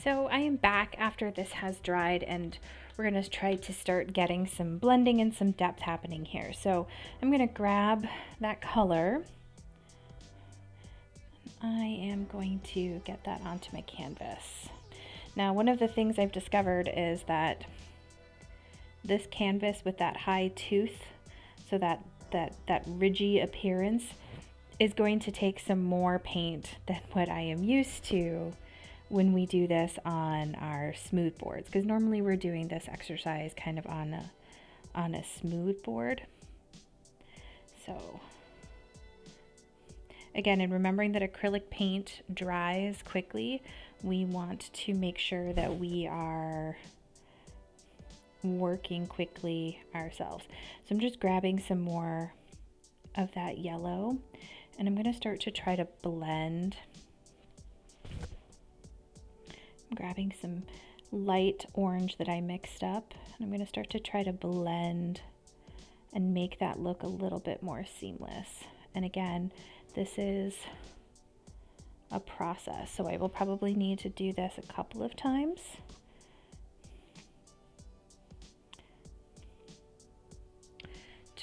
So I am back after this has dried, and we're going to try to start getting some blending and some depth happening here. So I'm going to grab that color. I am going to get that onto my canvas. Now, one of the things I've discovered is that this canvas with that high tooth, so that ridgy appearance, is going to take some more paint than what I am used to when we do this on our smooth boards, because normally we're doing this exercise kind of on a smooth board. So again, and remembering that acrylic paint dries quickly, we want to make sure that we are working quickly ourselves. So I'm just grabbing some more of that yellow, and I'm going to start to try to blend. I'm grabbing some light orange that I mixed up, and I'm going to start to try to blend and make that look a little bit more seamless. And again, this is a process, so I will probably need to do this a couple of times.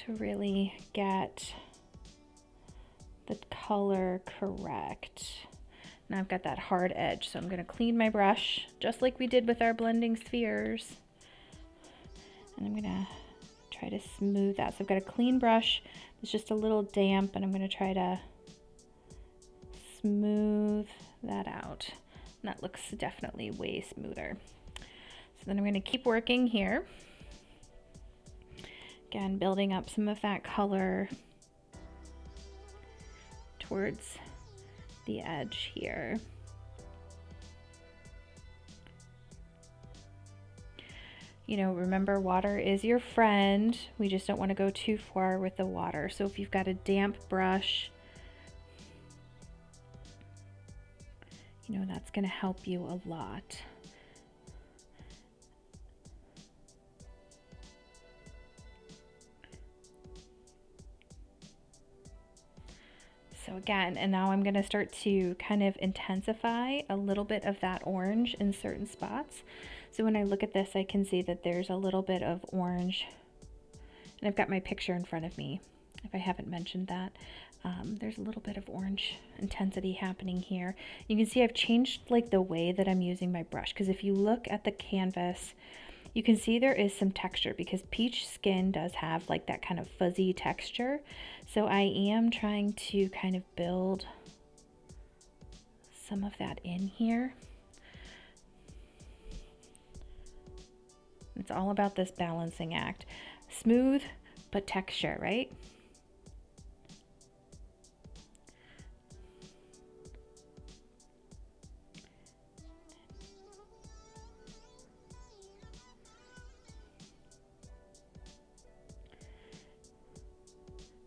To really get the color correct. Now I've got that hard edge, so I'm going to clean my brush just like we did with our blending spheres. And I'm going to try to smooth that. So I've got a clean brush. It's just a little damp, and I'm going to try to smooth that out. And that looks definitely way smoother. So then I'm going to keep working here. Again, building up some of that color towards the edge here. You know, remember, water is your friend. We just don't want to go too far with the water. So if you've got a damp brush, you know, that's going to help you a lot. So again, and now I'm going to start to kind of intensify a little bit of that orange in certain spots. So when I look at this, I can see that there's a little bit of orange, and I've got my picture in front of me, if I haven't mentioned that. There's a little bit of orange intensity happening here. You can see I've changed like the way that I'm using my brush, because if you look at the canvas, you can see there is some texture, because peach skin does have like that kind of fuzzy texture. So I am trying to kind of build some of that in here. It's all about this balancing act. Smooth, but texture, right?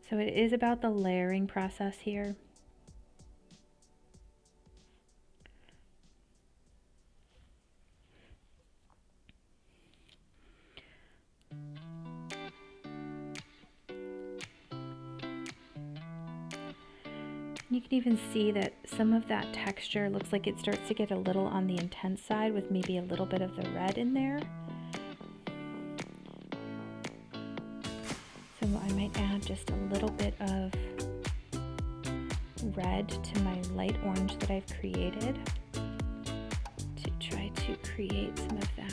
So it is about the layering process here. You can even see that some of that texture looks like it starts to get a little on the intense side, with maybe a little bit of the red in there. So I might add just a little bit of red to my light orange that I've created to try to create some of that.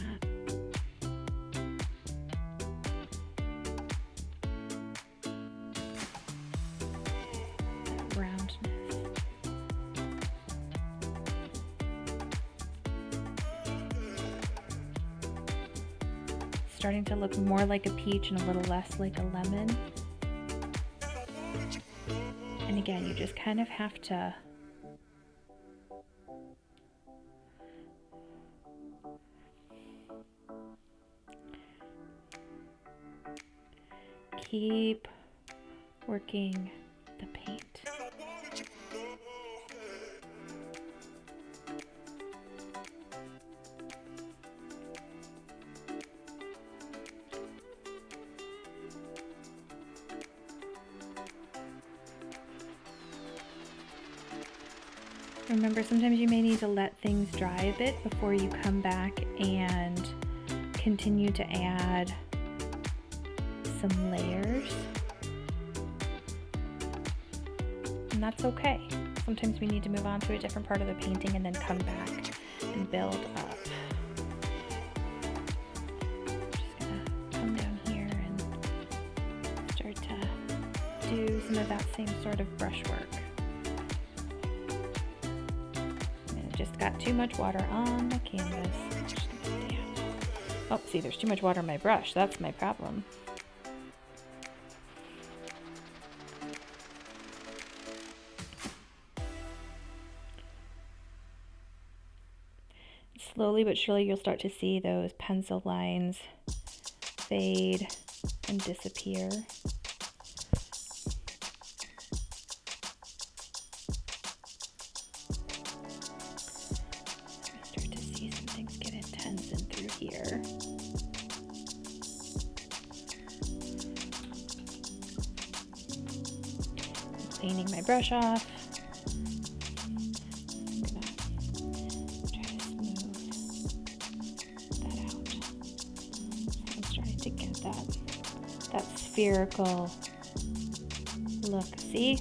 Starting to look more like a peach and a little less like a lemon. And again, you just kind of have to keep working the paint. Remember, sometimes you may need to let things dry a bit before you come back and continue to add some layers. And that's okay. Sometimes we need to move on to a different part of the painting and then come back and build up. Just gonna come down here and start to do some of that same sort of brushwork. Just got too much water on the canvas. Oh, see, there's too much water on my brush. That's my problem. Slowly but surely, you'll start to see those pencil lines fade and disappear. Here. I'm cleaning my brush off. I'm gonna try to smooth that out. I'm starting to get that spherical look. See,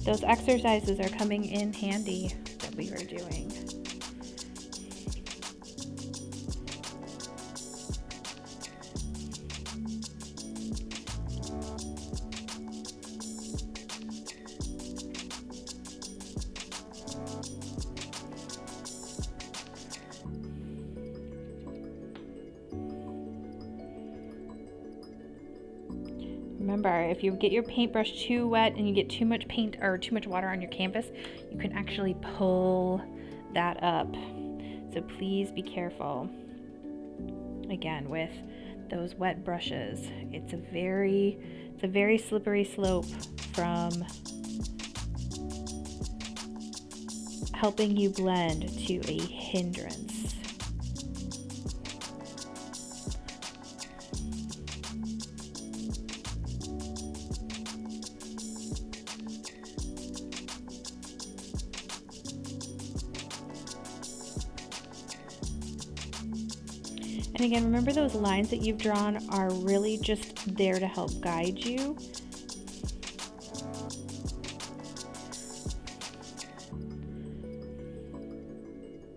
those exercises are coming in handy that we were doing. Remember, if you get your paintbrush too wet and you get too much paint or too much water on your canvas, you can actually pull that up. So please be careful. Again, with those wet brushes, it's a very slippery slope from helping you blend to a hindrance. And again, remember those lines that you've drawn are really just there to help guide you.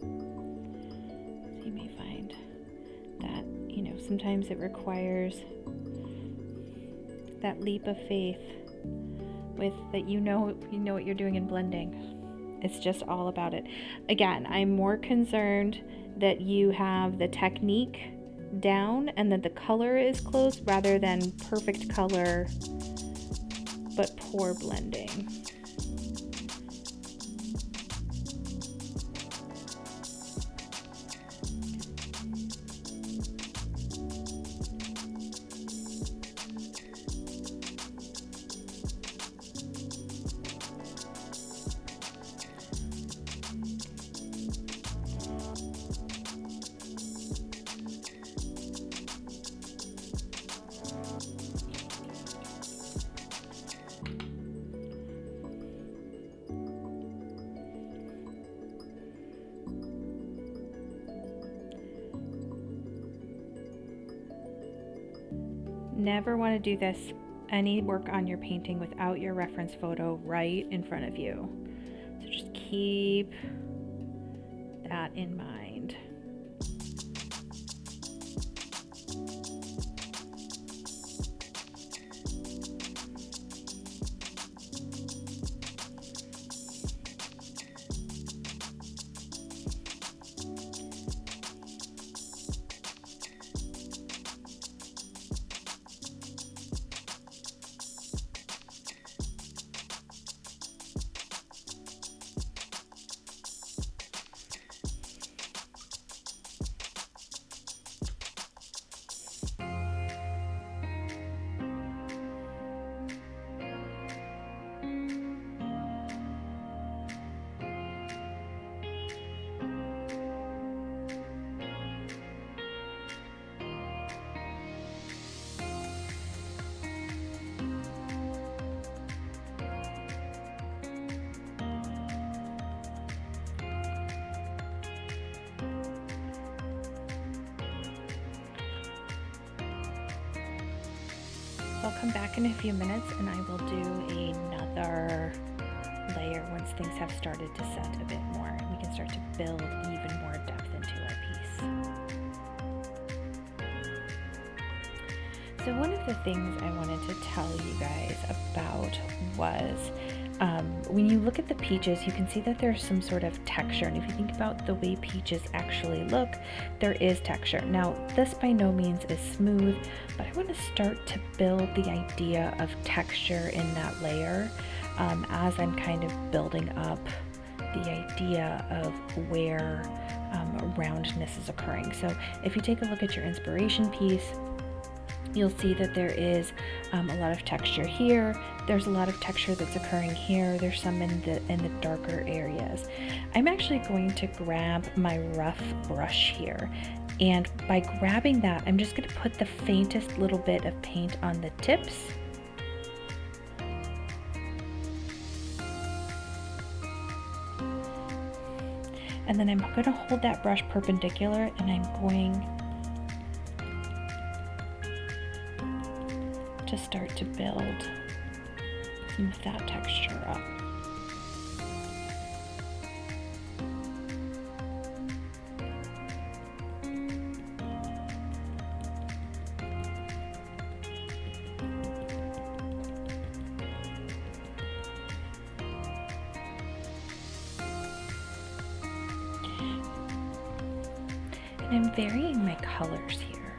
So you may find that, sometimes it requires that leap of faith with that you know what you're doing in blending. It's just all about it. Again, I'm more concerned that you have the technique down and that the color is close rather than perfect color but poor blending. Never want to do any work on your painting without your reference photo right in front of you. So just keep that in mind. So I'll come back in a few minutes and I will do another layer once things have started to set a bit more. We can start to build even more depth into our piece. So one of the things I wanted to tell you guys about was when you look at the peaches, you can see that there's some sort of texture. And if you think about the way peaches actually look, there is texture. Now, this by no means is smooth, but I want to start to build the idea of texture in that layer as I'm kind of building up the idea of where roundness is occurring. So if you take a look at your inspiration piece, you'll see that there is a lot of texture here. There's a lot of texture that's occurring here. There's some in the darker areas. I'm actually going to grab my rough brush here, and by grabbing that, I'm just going to put the faintest little bit of paint on the tips. And then I'm going to hold that brush perpendicular, and I'm going to start to build some of that texture up. And I'm varying my colors here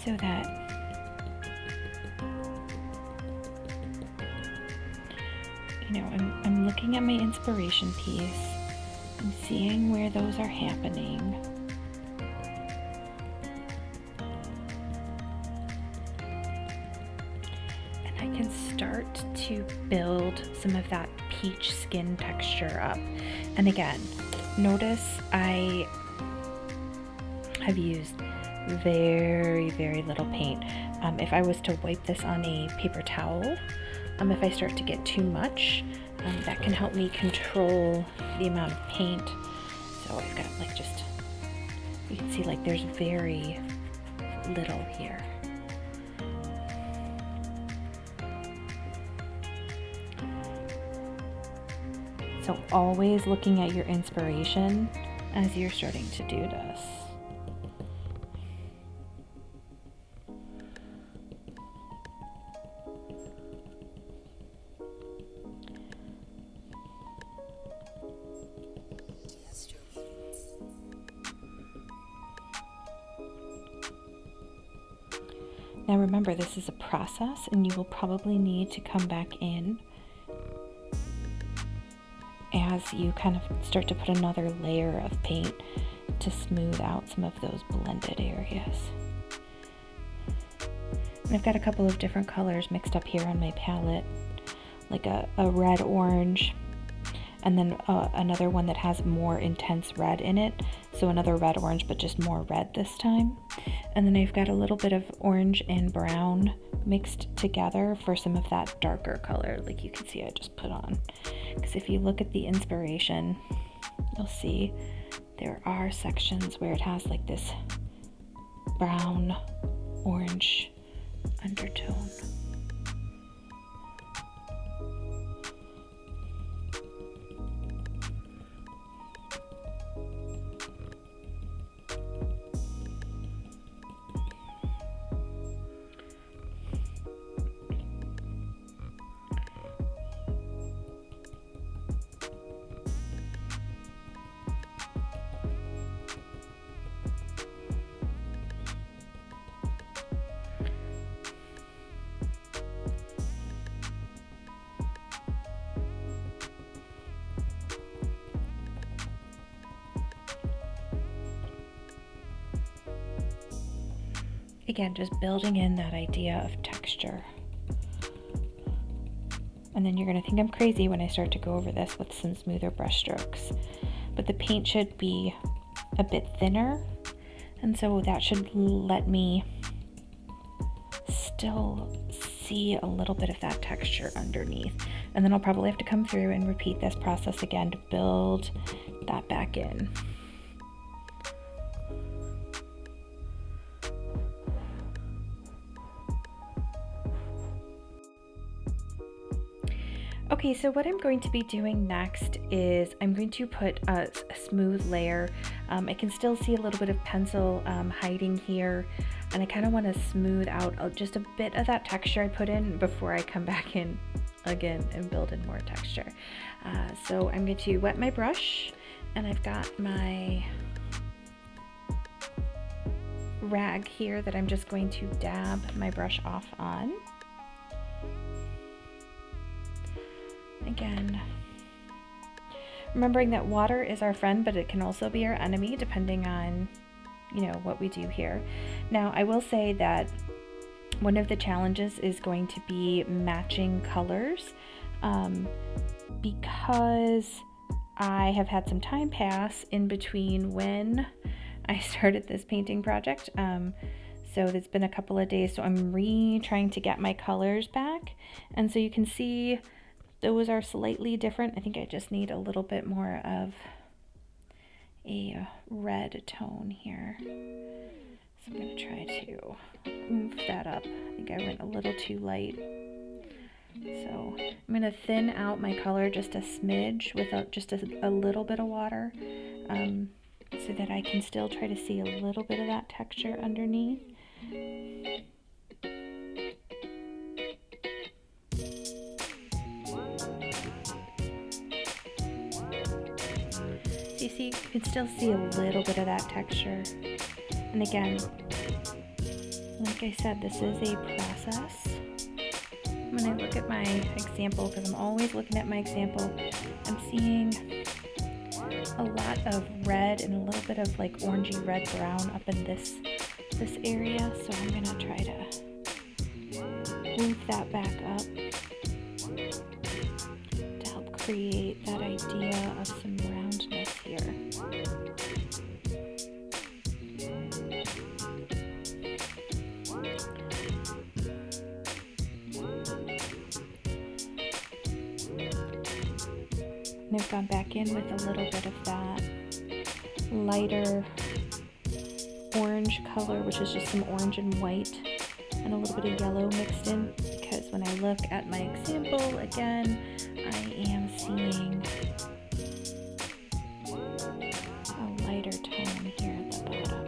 so that I'm looking at my inspiration piece, I'm seeing where those are happening. And I can start to build some of that peach skin texture up. And again, notice I have used very, very little paint. If I was to wipe this on a paper towel, if I start to get too much, that can help me control the amount of paint. So I've got you can see there's very little here. So always looking at your inspiration as you're starting to do this. Now remember, this is a process and you will probably need to come back in as you kind of start to put another layer of paint to smooth out some of those blended areas. And I've got a couple of different colors mixed up here on my palette, like a red orange, and then another one that has more intense red in it. So another red orange, but just more red this time. And then I've got a little bit of orange and brown mixed together for some of that darker color, like you can see I just put on. Because if you look at the inspiration, you'll see there are sections where it has like this brown orange undertone. Again, just building in that idea of texture. And then you're going to think I'm crazy when I start to go over this with some smoother brush strokes. But the paint should be a bit thinner, and so that should let me still see a little bit of that texture underneath. And then I'll probably have to come through and repeat this process again to build that back in. Okay, so what I'm going to be doing next is I'm going to put a smooth layer. I can still see a little bit of pencil hiding here, and I kind of want to smooth out just a bit of that texture I put in before I come back in again and build in more texture. So I'm going to wet my brush, and I've got my rag here that I'm just going to dab my brush off on. Again, remembering that water is our friend, but it can also be our enemy depending on, you know, what we do here. Now, I will say that one of the challenges is going to be matching colors, because I have had some time pass in between when I started this painting project. So it's been a couple of days, so I'm trying to get my colors back. And so you can see those are slightly different. I think I just need a little bit more of a red tone here. So I'm going to try to oomph that up. I think I went a little too light. So I'm going to thin out my color just a smidge with just a little bit of water, so that I can still try to see a little bit of that texture underneath. You see, you can still see a little bit of that texture. And again, like I said, this is a process. When I look at my example, because I'm always looking at my example, I'm seeing a lot of red and a little bit of like orangey red brown up in this area. So I'm gonna try to move that back up to help create that idea of some roundness here. And I've gone back in with a little bit of that lighter orange color, which is just some orange and white and a little bit of yellow mixed in, because when I look at my example again, I am seeing a lighter tone here at the bottom.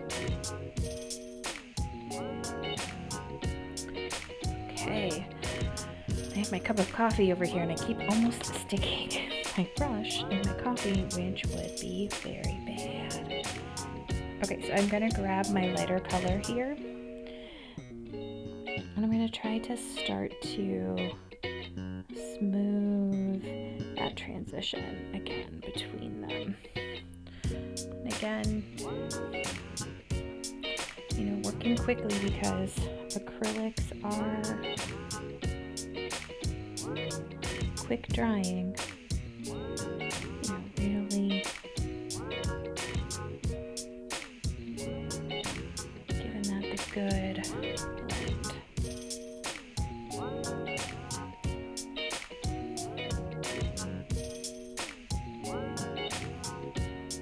Okay, I have my cup of coffee over here and I keep almost sticking my brush in my coffee, which would be very bad. Okay, so I'm gonna grab my lighter color here, and I'm gonna try to start to smooth that transition again between them. And again, you know, working quickly because acrylics are quick drying. Really giving that the good blend.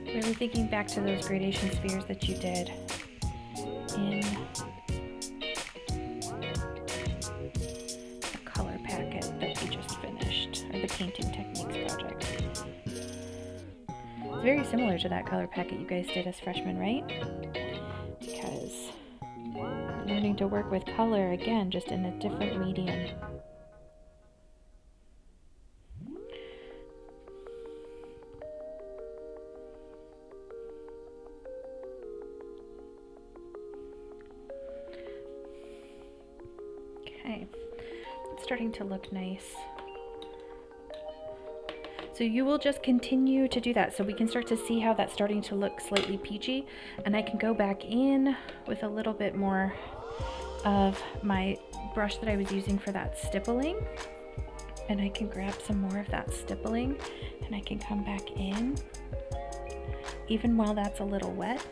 Really thinking back to those gradation spheres that you did in the color packet that you just finished, or the painting techniques project. It's very similar to that color packet you guys did as freshmen, right? Because learning to work with color, again, just in a different medium. Okay, it's starting to look nice. So you will just continue to do that so we can start to see how that's starting to look slightly peachy, and I can go back in with a little bit more of my brush that I was using for that stippling, and I can grab some more of that stippling and I can come back in even while that's a little wet,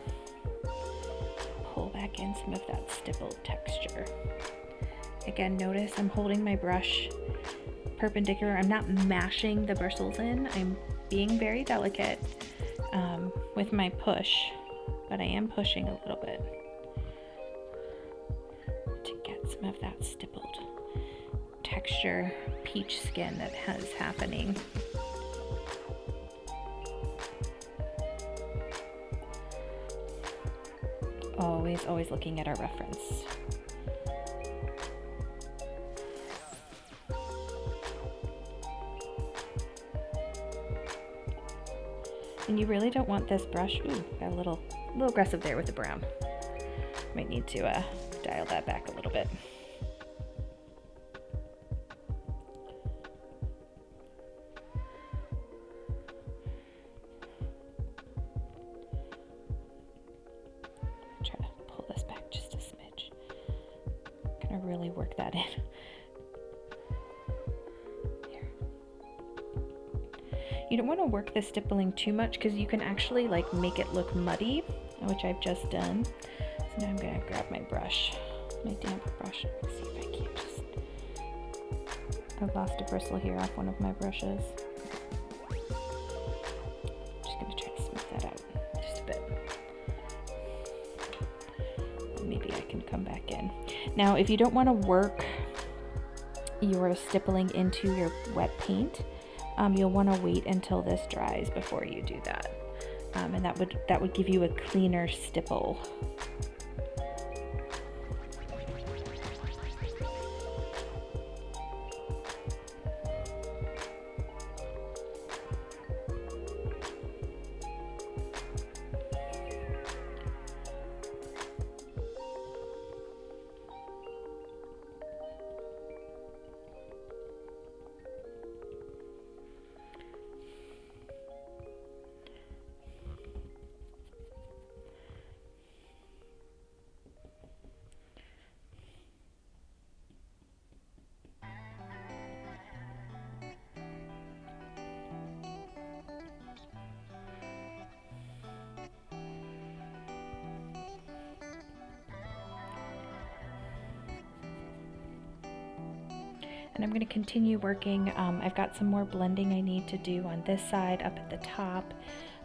pull back in some of that stippled texture. Again, notice I'm holding my brush perpendicular. I'm not mashing the bristles in. I'm being very delicate with my push, but I am pushing a little bit to get some of that stippled texture peach skin that has happening. Always looking at our reference. And you really don't want this brush, ooh, got a little aggressive there with the brown. Might need to dial that back a little bit. Try to pull this back just a smidge. Gonna really work that in. You don't want to work the stippling too much because you can actually like make it look muddy, which I've just done. So now I'm going to grab my brush, my damp brush. Let's see if I can't just... I've lost a bristle here off one of my brushes. Just going to try to smooth that out just a bit. Maybe I can come back in. Now, if you don't want to work your stippling into your wet paint, you'll want to wait until this dries before you do that, and that would give you a cleaner stipple. And I'm going to continue working. I've got some more blending I need to do on this side up at the top,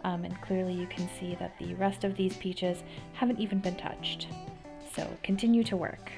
and clearly you can see that the rest of these peaches haven't even been touched. So continue to work.